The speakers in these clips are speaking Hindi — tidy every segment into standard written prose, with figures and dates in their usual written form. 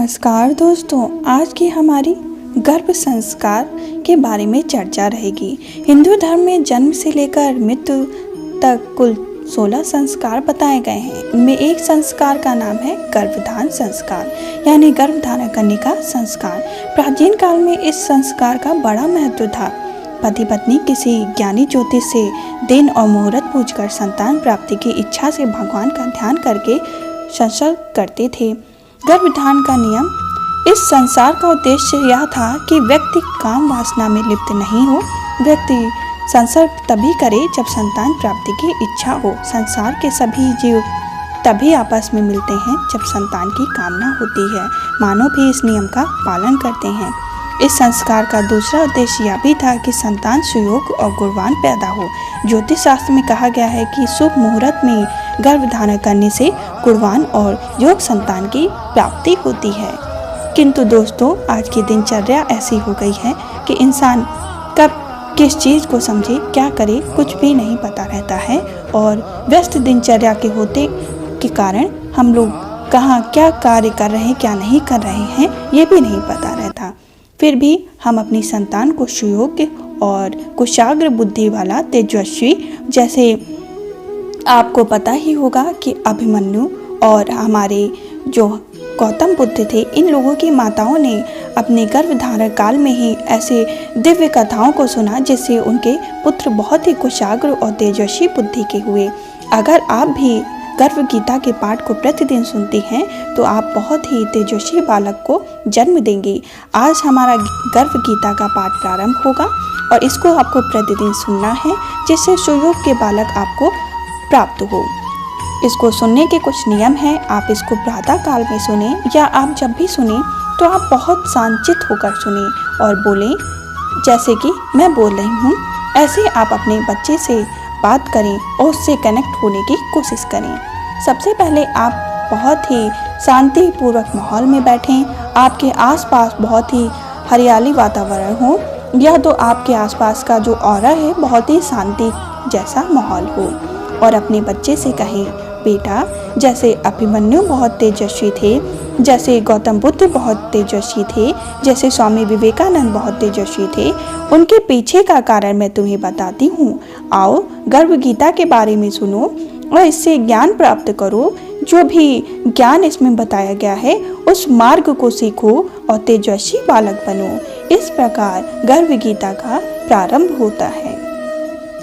नमस्कार दोस्तों, आज की हमारी गर्भ संस्कार के बारे में चर्चा रहेगी। हिंदू धर्म में जन्म से लेकर मृत्यु तक कुल 16 संस्कार बताए गए हैं। इनमें एक संस्कार का नाम है गर्भधान संस्कार, यानी गर्भ धारण करने का संस्कार। प्राचीन काल में इस संस्कार का बड़ा महत्व था। पति पत्नी किसी ज्ञानी ज्योतिष से दिन और मुहूर्त पूछकर संतान प्राप्ति की इच्छा से भगवान का ध्यान करके संसर्ग करते थे। गर्भधान का नियम, इस संसार का उद्देश्य यह था कि व्यक्ति काम वासना में लिप्त नहीं हो। व्यक्ति संसर्ग तभी करे जब संतान प्राप्ति की इच्छा हो। संसार के सभी जीव तभी आपस में मिलते हैं जब संतान की कामना होती है। मानव भी इस नियम का पालन करते हैं। इस संस्कार का दूसरा उद्देश्य यह भी था कि संतान सुयोग और गुणवान पैदा हो। ज्योतिष शास्त्र में कहा गया है कि शुभ मुहूर्त में गर्भ धारण करने से गुणवान और योग संतान की प्राप्ति होती है। किंतु दोस्तों, आज की दिनचर्या ऐसी हो गई है कि इंसान कब किस चीज़ को समझे, क्या करे, कुछ भी नहीं पता रहता है। और व्यस्त दिनचर्या के होते के कारण हम लोग कहाँ क्या कार्य कर रहे हैं, क्या नहीं कर रहे हैं, ये भी नहीं पता रहता। फिर भी हम अपनी संतान को सुयोग्य और कुशाग्र बुद्धि वाला, तेजस्वी, जैसे आपको पता ही होगा कि अभिमन्यु और हमारे जो गौतम बुद्ध थे, इन लोगों की माताओं ने अपने गर्भधारण काल में ही ऐसे दिव्य कथाओं को सुना जिससे उनके पुत्र बहुत ही कुशाग्र और तेजस्वी बुद्धि के हुए। अगर आप भी गर्भ गीता के पाठ को प्रतिदिन सुनती हैं तो आप बहुत ही तेजस्वी बालक को जन्म देंगी। आज हमारा गर्भ गीता का पाठ प्रारंभ होगा और इसको आपको प्रतिदिन सुनना है जिससे सुयोग के बालक आपको प्राप्त हो। इसको सुनने के कुछ नियम हैं। आप इसको प्रातः काल में सुने या आप जब भी सुने तो आप बहुत शांतचित्त होकर सुने और बोलें, जैसे कि मैं बोल रही हूँ ऐसे आप अपने बच्चे से बात करें और उससे कनेक्ट होने की कोशिश करें। सबसे पहले आप बहुत ही शांतिपूर्वक माहौल में बैठें। आपके आसपास बहुत ही हरियाली वातावरण हो, या तो आपके आसपास का जो ऑरा है बहुत ही शांति जैसा माहौल हो। और अपने बच्चे से कहें, बेटा, जैसे अभिमन्यु बहुत तेजस्वी थे, जैसे गौतम बुद्ध बहुत तेजस्वी थे, जैसे स्वामी विवेकानंद बहुत तेजस्वी थे, उनके पीछे का कारण मैं तुम्हें बताती हूँ। आओ गर्भ गीता के बारे में सुनो और इससे ज्ञान प्राप्त करो। जो भी ज्ञान इसमें बताया गया है उस मार्ग को सीखो और तेजस्वी बालक बनो। इस प्रकार गर्भ गीता का प्रारंभ होता है।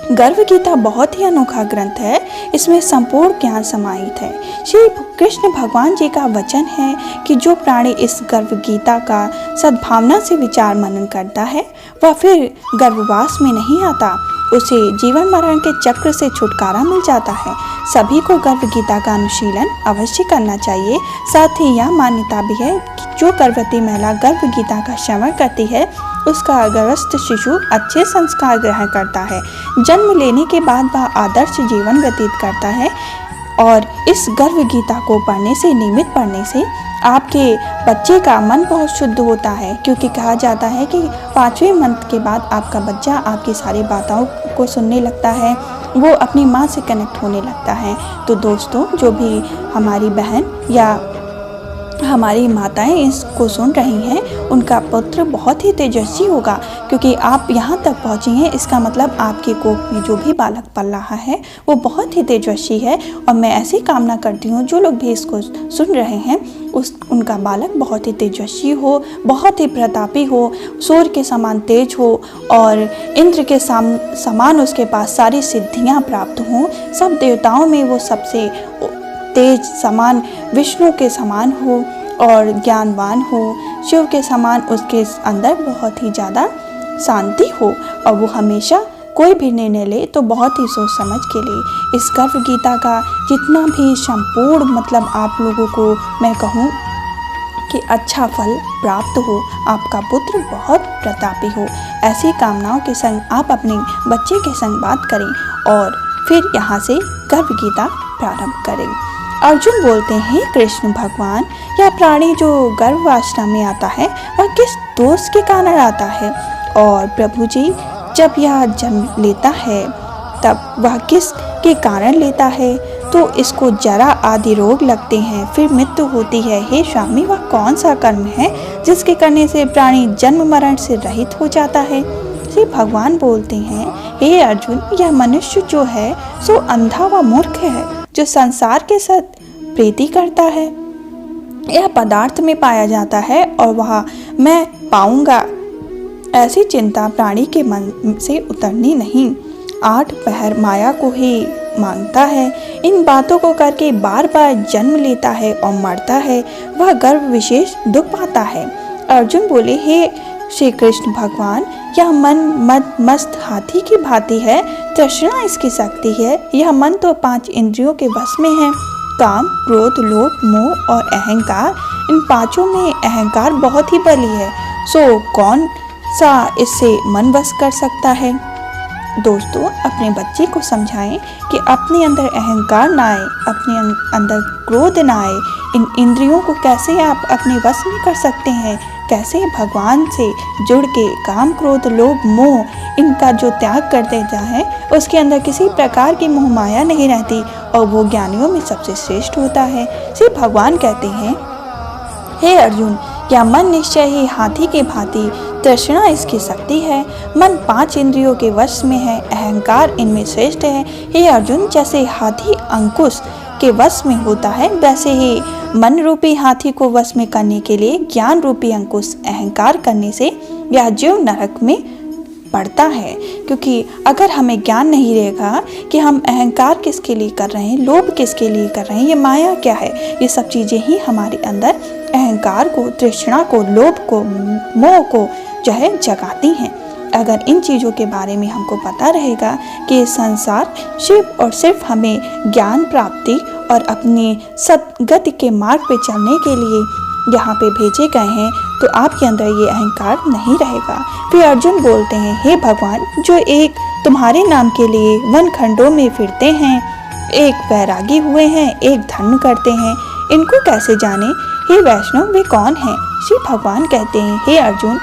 गर्भ गीता बहुत ही अनोखा ग्रंथ है। इसमें संपूर्ण ज्ञान समाहित है। श्री कृष्ण भगवान जी का वचन है कि जो प्राणी इस गर्भ गीता का सद्भावना से विचार मनन करता है वह फिर गर्भवास में नहीं आता। उसे जीवन मरण के चक्र से छुटकारा मिल जाता है। सभी को गर्भ गीता का अनुशीलन अवश्य करना चाहिए। साथ ही यह मान्यता भी है कि जो गर्भवती महिला गर्भ गीता का श्रवण करती है उसका गर्भस्थ शिशु अच्छे संस्कार ग्रहण करता है। जन्म लेने के बाद वह आदर्श जीवन व्यतीत करता है। और इस गर्भ गीता को पढ़ने से, नियमित पढ़ने से आपके बच्चे का मन बहुत शुद्ध होता है, क्योंकि कहा जाता है कि 5वें मंथ के बाद आपका बच्चा आपकी सारी बातों को सुनने लगता है, वो अपनी माँ से कनेक्ट होने लगता है। तो दोस्तों, जो भी हमारी बहन या हमारी माताएं इसको सुन रही हैं उनका पुत्र बहुत ही तेजस्वी होगा, क्योंकि आप यहाँ तक पहुँची हैं। इसका मतलब आपके कोख में जो भी बालक पल रहा है वो बहुत ही तेजस्वी है। और मैं ऐसी कामना करती हूँ जो लोग भी इसको सुन रहे हैं उनका बालक बहुत ही तेजस्वी हो, बहुत ही प्रतापी हो, सूर्य के समान तेज हो और इंद्र के समान उसके पास सारी सिद्धियाँ प्राप्त हों। सब देवताओं में वो सबसे तेज समान, विष्णु के समान हो और ज्ञानवान हो, शिव के समान उसके अंदर बहुत ही ज़्यादा शांति हो और वो हमेशा कोई भी निर्णय ले तो बहुत ही सोच समझ के ले। इस गर्भ गीता का जितना भी संपूर्ण मतलब आप लोगों को मैं कहूँ कि अच्छा फल प्राप्त हो, आपका पुत्र बहुत प्रतापी हो, ऐसी कामनाओं के संग आप अपने बच्चे के संग बात करें और फिर यहाँ से गर्भ गीता प्रारंभ करें। अर्जुन बोलते हैं, कृष्ण भगवान, यह प्राणी जो गर्भावस्था में आता है वह किस दोष के कारण आता है? और प्रभु जी, जब यह जन्म लेता है तब वह किस के कारण लेता है तो इसको जरा आदि रोग लगते हैं, फिर मृत्यु होती है। हे स्वामी, वह कौन सा कर्म है जिसके करने से प्राणी जन्म मरण से रहित हो जाता है? श्री भगवान बोलते हैं, हे अर्जुन, यह मनुष्य जो है सो अंधा व मूर्ख है, जो संसार के साथ प्रीति करता है। यह पदार्थ में पाया जाता है और वह मैं पाऊंगा ऐसी चिंता प्राणी के मन से उतरनी नहीं। 8 पहर माया को ही मांगता है। इन बातों को करके बार बार जन्म लेता है और मरता है। वह गर्भ विशेष दुख पाता है। अर्जुन बोले, हे श्री कृष्ण भगवान, यह मन मद मस्त हाथी की भांति है, तृष्णा इसकी शक्ति है। यह मन तो 5 इंद्रियों के वश में है, काम, क्रोध, लोभ, मोह और अहंकार। इन पांचों में अहंकार बहुत ही बली है, सो कौन सा इससे मन वश कर सकता है? दोस्तों, अपने बच्चे को समझाएं कि अपने अंदर अहंकार ना आए, अपने अंदर क्रोध ना आए। इन इंद्रियों को कैसे आप अपने वश में कर सकते हैं? कैसे भगवान से जुड़ के काम, क्रोध, लोभ, मोह इनका जो त्याग कर देता है, उसके अंदर किसी प्रकार की मोह माया नहीं रहती और वो ज्ञानियों में सबसे श्रेष्ठ होता है। श्री भगवान कहते हैं, हे अर्जुन, यह मन निश्चय ही हाथी के भांति, तृष्णा इसकी शक्ति है। मन 5 इंद्रियों के वश में है, अहंकार इनमें श्रेष्ठ है। हे अर्जुन, जैसे हाथी अंकुश के वश में होता है, वैसे ही मन रूपी हाथी को वश में करने के लिए ज्ञान रूपी अंकुश अहंकार करने से यह जीव नरक में पड़ता है। क्योंकि अगर हमें ज्ञान नहीं रहेगा कि हम अहंकार किसके लिए कर रहे हैं, लोभ किसके लिए कर रहे हैं, ये माया क्या है, ये सब चीज़ें ही हमारे अंदर अहंकार को, तृष्णा को, लोभ को, मोह को जो है जगाती हैं। अगर इन चीज़ों के बारे में हमको पता रहेगा कि संसार सिर्फ और सिर्फ हमें ज्ञान प्राप्ति और अपने सद्गति के मार्ग पे चलने के लिए यहाँ पे भेजे गए हैं, तो आपके अंदर ये अहंकार नहीं रहेगा। फिर अर्जुन बोलते हैं, हे भगवान, जो एक तुम्हारे नाम के लिए वन खंडों में फिरते हैं, एक वैरागी हुए हैं, एक धर्म करते हैं, इनको कैसे जाने? हे वैष्णव, वे कौन हैं? श्री भगवान कहते हैं, हे अर्जुन,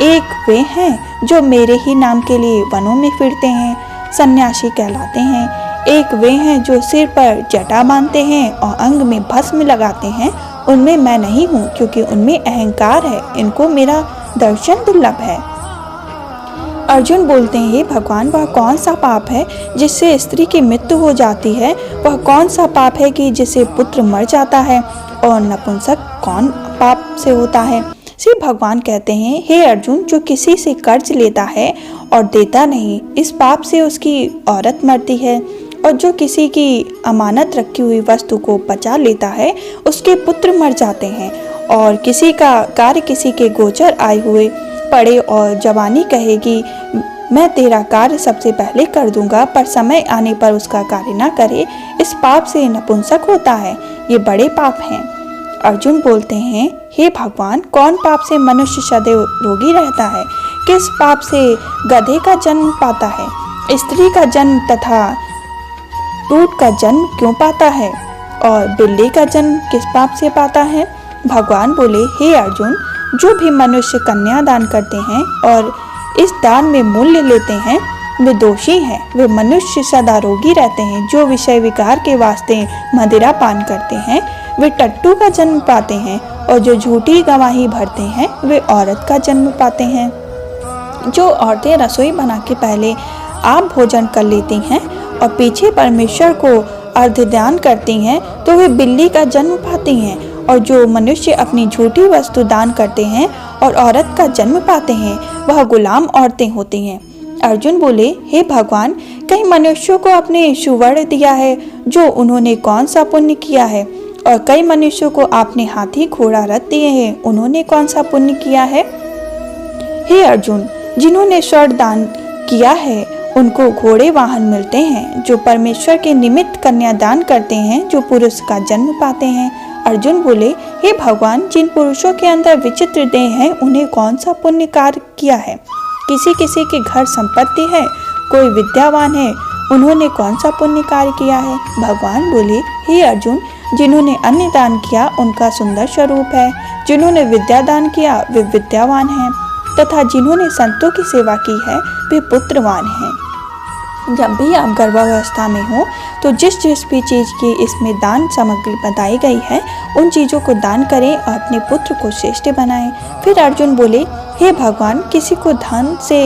एक वे हैं जो मेरे ही नाम के लिए वनों में फिरते हैं, सन्यासी कहलाते हैं। एक वे हैं जो सिर पर जटा बांधते हैं और अंग में भस्म लगाते हैं, उनमें मैं नहीं हूँ, क्योंकि उनमें अहंकार है, इनको मेरा दर्शन दुर्लभ है। अर्जुन बोलते हैं, हे भगवान, वह कौन सा पाप है जिससे स्त्री की मृत्यु हो जाती है? वह कौन सा पाप है कि जिससे पुत्र मर जाता है? और नपुंसक कौन पाप से होता है? श्री भगवान कहते हैं, हे अर्जुन, जो किसी से कर्ज लेता है और देता नहीं, इस पाप से उसकी औरत मरती है। और जो किसी की अमानत रखी हुई वस्तु को बचा लेता है, उसके पुत्र मर जाते हैं। और किसी का कार्य किसी के गोचर आए हुए पड़े और जवानी कहेगी, मैं तेरा कार्य सबसे पहले कर दूंगा, पर समय आने पर उसका कार्य न करे, इस पाप से नपुंसक होता है। ये बड़े पाप हैं। अर्जुन बोलते हैं, हे भगवान, कौन पाप से मनुष्य सदैव रोगी रहता है? किस पाप से गधे का जन्म पाता है, स्त्री का जन्म तथा ऊंट का जन्म क्यों पाता है, और बिल्ली का जन्म किस पाप से पाता है? भगवान बोले, हे अर्जुन, जो भी मनुष्य कन्या दान करते हैं और इस दान में मूल्य लेते हैं, वे दोषी हैं। वे मनुष्य सदा रोगी रहते हैं। जो विषय विकार के वास्ते मदिरा पान करते हैं, वे टट्टू का जन्म पाते हैं। और जो झूठी गवाही भरते हैं, वे औरत का जन्म पाते हैं। जो औरतें रसोई बना के पहले आप भोजन कर लेती हैं और पीछे परमेश्वर को अर्घ्यदान करती हैं, तो वे बिल्ली का जन्म पाती हैं। और जो मनुष्य अपनी झूठी वस्तु दान करते हैं और औरत का जन्म पाते हैं, वह गुलाम औरतें होती हैं। अर्जुन बोले, हे भगवान, कई मनुष्यों को आपने सुवर्ण दिया है, जो उन्होंने कौन सा पुण्य किया है? और कई मनुष्यों को आपने हाथी, घोड़ा, रथ दिए हैं, उन्होंने कौन सा पुण्य किया है? हे अर्जुन, जिन्होंने स्वर्ण दान किया है, उनको घोड़े वाहन मिलते हैं। जो परमेश्वर के निमित्त कन्यादान करते हैं, जो पुरुष का जन्म पाते हैं। अर्जुन बोले, हे भगवान, जिन पुरुषों के अंदर विचित्र देह है, उन्हें कौन सा पुण्य कार्य किया है? किसी किसी के घर संपत्ति है, कोई विद्यावान है, उन्होंने कौन सा पुण्य कार्य किया है? भगवान बोले, हे अर्जुन, जिन्होंने अन्न दान किया, उनका सुंदर स्वरूप है। जिन्होंने विद्या दान किया, वे विद्यावान हैं, तथा जिन्होंने संतों की सेवा की है, वे पुत्रवान हैं। जब भी आप गर्भावस्था में हो तो जिस जिस भी चीज़ की इसमें दान सामग्री बताई गई है उन चीज़ों को दान करें और अपने पुत्र को श्रेष्ठ बनाएं। फिर अर्जुन बोले, हे भगवान, किसी को धन से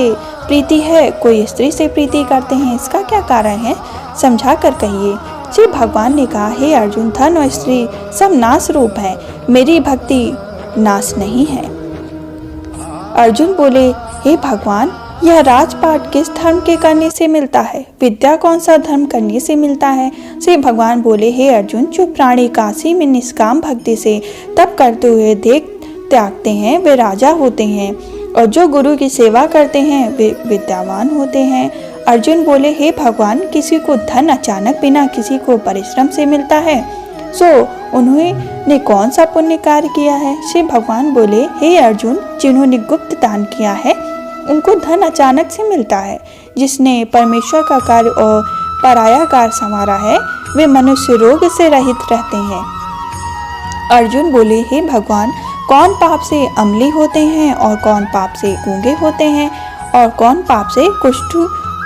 प्रीति है, कोई स्त्री से प्रीति करते हैं, इसका क्या कारण है, समझा कर कहिए। श्री भगवान ने कहा, हे अर्जुन, धन और स्त्री सब नाश रूप है, मेरी भक्ति नाश नहीं है। अर्जुन बोले, हे भगवान, यह राजपाट किस धर्म के करने से मिलता है, विद्या कौन सा धर्म करने से मिलता है। श्री भगवान बोले, हे अर्जुन, जो प्राणी काशी में निष्काम भक्ति से तप करते हुए देख त्यागते हैं वे राजा होते हैं, और जो गुरु की सेवा करते हैं वे विद्यावान होते हैं। अर्जुन बोले, हे भगवान, किसी को धन अचानक बिना किसी को परिश्रम से मिलता है, सो उन्होंने कौन सा पुण्य कार्य किया है। श्री भगवान बोले, हे अर्जुन, जिन्होंने गुप्त दान किया है उनको धन अचानक से मिलता है, जिसने परमेश्वर का कार्य और पराया कार्य संवारा है वे मनुष्य रोग से रहित रहते हैं। अर्जुन बोले, हे भगवान, कौन पाप से अम्ली होते हैं और कौन पाप से गूंगे होते हैं और कौन पाप से कुष्ठ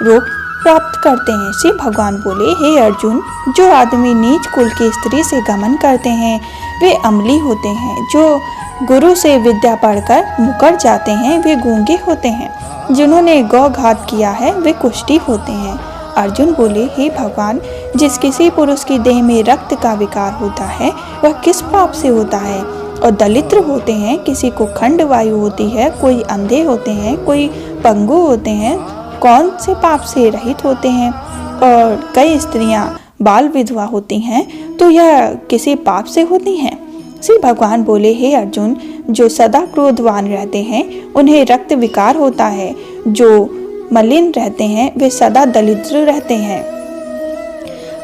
रोग प्राप्त करते हैं। श्री भगवान बोले, हे अर्जुन, जो आदमी नीच कुल की स्त्री से गमन करते हैं वे अम्ली होते हैं, जो गुरु से विद्या पढ़कर मुकर जाते हैं वे गूंगे होते हैं, जिन्होंने गौ घात किया है वे कुष्ठी होते हैं। अर्जुन बोले, हे भगवान, जिस किसी पुरुष की देह में रक्त का विकार होता है वह किस पाप से होता है। और दलित्र होते हैं, किसी को खंड वायु होती है, कोई अंधे होते हैं, कोई पंगु होते हैं, कौन से पाप से रहित होते हैं। और कई स्त्रियां बाल विधवा होती हैं तो यह किसी पाप से होती हैं। श्री भगवान बोले, हे अर्जुन, जो सदा क्रोधवान रहते हैं उन्हें रक्त विकार होता है, जो मलिन रहते हैं वे सदा दरिद्र रहते हैं,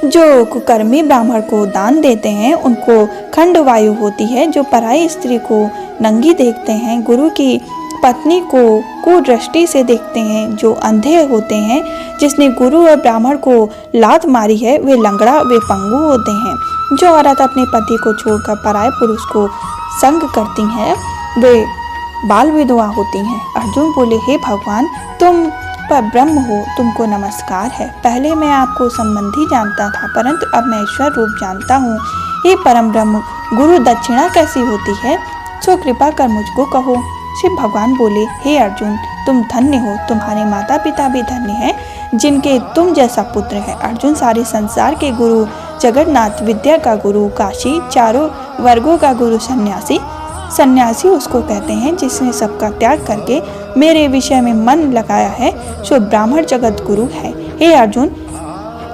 जो कुकर्मी ब्राह्मण को दान देते हैं उनको खंड वायु होती है, जो पराई स्त्री को नंगी देखते हैं, गुरु की पत्नी को कुदृष्टि से देखते हैं, जो अंधे होते हैं, जिसने गुरु और ब्राह्मण को लात मारी है वे लंगड़ा वे पंगु होते हैं, जो औरत अपने पति को छोड़कर पराये पुरुष को संग करती हैं वे बाल विधवा होती हैं। अर्जुन बोले, हे भगवान, तुम पर ब्रह्म हो, तुमको नमस्कार है। पहले मैं आपको संबंधी जानता था परंतु अब मैं ईश्वर रूप जानता हूँ। हे परम ब्रह्म, गुरु दक्षिणा कैसी होती है, सो कृपा कर मुझको कहो। शिव भगवान बोले, हे अर्जुन, तुम धन्य हो, तुम्हारे माता पिता भी धन्य हैं जिनके तुम जैसा पुत्र है। अर्जुन, सारे संसार के गुरु जगन्नाथ, विद्या का गुरु काशी, चारों वर्गों का गुरु सन्यासी। सन्यासी उसको कहते हैं जिसने सबका त्याग करके मेरे विषय में मन लगाया है, सो ब्राह्मण जगत गुरु है। हे अर्जुन,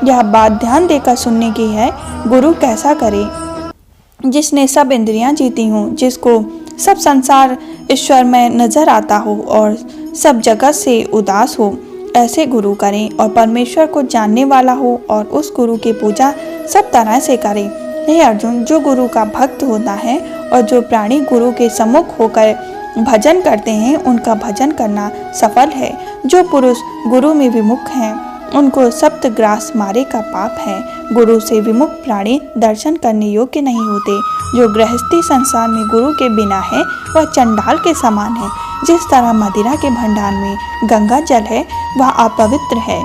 यह बात ध्यान देकर सुनने की है, गुरु कैसा करे, जिसने सब इंद्रियां जीती हों, जिसको सब संसार ईश्वर में नजर आता हो और सब जगत से उदास हो, ऐसे गुरु करें और परमेश्वर को जानने वाला हो और उस गुरु की पूजा सब तरह से करें। हे अर्जुन, जो गुरु का भक्त होता है और जो प्राणी गुरु के सम्मुख होकर भजन करते हैं उनका भजन करना सफल है। जो पुरुष गुरु में विमुख हैं उनको सप्तग्रास मारे का पाप है। गुरु से विमुख प्राणी दर्शन करने योग्य नहीं होते। जो गृहस्थी संसार में गुरु के बिना है वह चंडाल के समान है। जिस तरह मदिरा के भंडार में गंगा जल है वह अपवित्र है,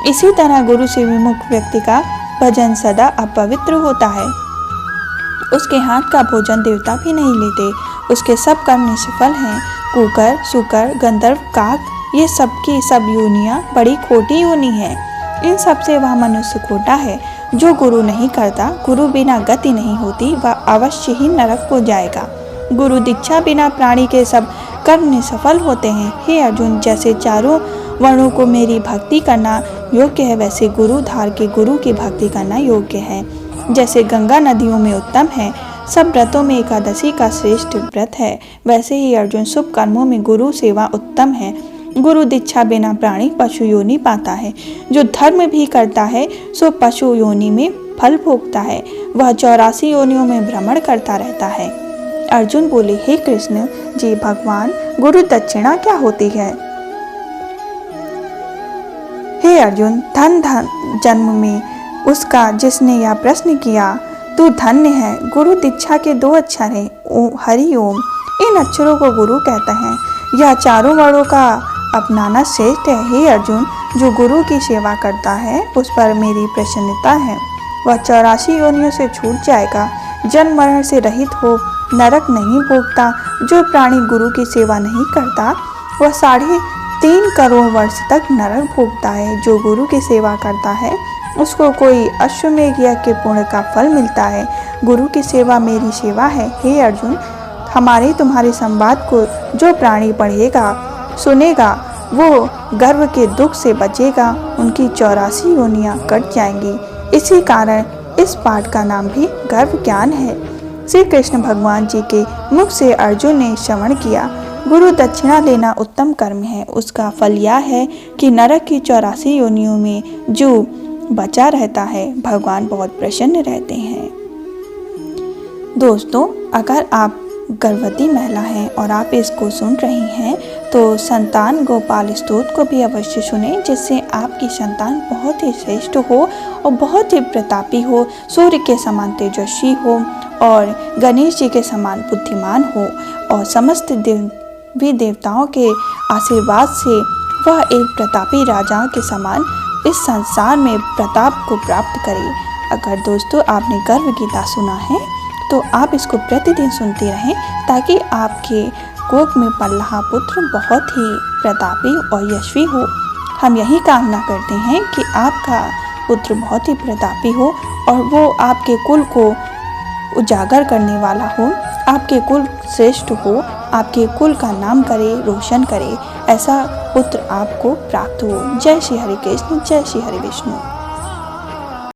इसी तरह गुरु से विमुख व्यक्ति का भजन सदा अपवित्र होता है। उसके हाथ का भोजन देवता भी नहीं लेते, उसके सब कर्म निष्फल हैं। कुकर, सुकर, गंधर्व, काक, ये सब की सब योनियाँ बड़ी खोटी योनि है। इन सब से वह मनुष्य खोटा है। जो गुरु नहीं करता, गुरु बिना गति नहीं होती, वह अवश्य ही नरक को जाएगा। गुरु दीक्षा बिना प्राणी के सब कर्म निष्फल होते हैं। हे अर्जुन, जैसे चारों वर्णों को मेरी भक्ति करना योग्य है वैसे गुरु धार के गुरु की भक्ति करना योग्य है। जैसे गंगा नदियों में उत्तम है, सब व्रतों में एकादशी का श्रेष्ठ व्रत है, वैसे ही अर्जुन शुभ कर्मों में गुरु सेवा उत्तम है। गुरु दीक्षा बिना प्राणी पशु योनि पाता है। जो धर्म भी करता है सो पशु योनि में फल भोगता है, वह 84 योनियों में भ्रमण करता रहता है। अर्जुन बोले, हे कृष्ण जी भगवान, गुरु दक्षिणा क्या होती है। हे अर्जुन, धन जन्म में उसका जिसने यह प्रश्न किया, तू धन्य है। गुरु दीक्षा के 2 अक्षर हैं, हरि ओम। इन अक्षरों को गुरु कहते हैं। यह चारों वर्णों का अपनाना श्रेष्ठ है। हे अर्जुन, जो गुरु की सेवा करता है उस पर मेरी प्रसन्नता है। वह 84 योनियों से छूट जाएगा, जन्म मरण से रहित हो, नरक नहीं भोगता। जो प्राणी गुरु की सेवा नहीं करता वह 3.5 करोड़ वर्ष तक नरक भोगता है। जो गुरु की सेवा करता है उसको कोई अश्वमेध यज्ञ के पुण्य का फल मिलता है। गुरु की सेवा मेरी सेवा है। हे अर्जुन, हमारे तुम्हारे संवाद को जो प्राणी पढ़ेगा सुनेगा वो गर्भ के दुख से बचेगा, उनकी 84 योनियां कट जाएंगी। इसी कारण इस पाठ का नाम भी गर्भ ज्ञान है। श्री कृष्ण भगवान जी के मुख से अर्जुन ने श्रवण किया। गुरु दक्षिणा लेना उत्तम कर्म है। उसका फल यह है कि नरक की 84 योनियों में जो बचा रहता है भगवान बहुत प्रसन्न रहते हैं। दोस्तों, अगर आप गर्भवती महिला हैं और आप इसको सुन रही हैं तो संतान गोपाल स्तोत्र को भी अवश्य सुनें, जिससे आपकी संतान बहुत ही श्रेष्ठ हो और बहुत ही प्रतापी हो, सूर्य के समान तेजस्वी हो और गणेश जी के समान बुद्धिमान हो और समस्त देवी देवताओं के आशीर्वाद से वह एक प्रतापी राजा के समान इस संसार में प्रताप को प्राप्त करे। अगर दोस्तों आपने गर्भ गीता सुना है तो आप इसको प्रतिदिन सुनते रहें, ताकि आपके कोख में पल रहा पुत्र बहुत ही प्रतापी और यशस्वी हो। हम यही कामना करते हैं कि आपका पुत्र बहुत ही प्रतापी हो और वो आपके कुल को उजागर करने वाला हो, आपके कुल श्रेष्ठ हो, आपके कुल का नाम करे, रोशन करे। ऐसा पुत्र आपको प्राप्त हो। जय श्री हरि कृष्ण, जय श्री हरि विष्णु।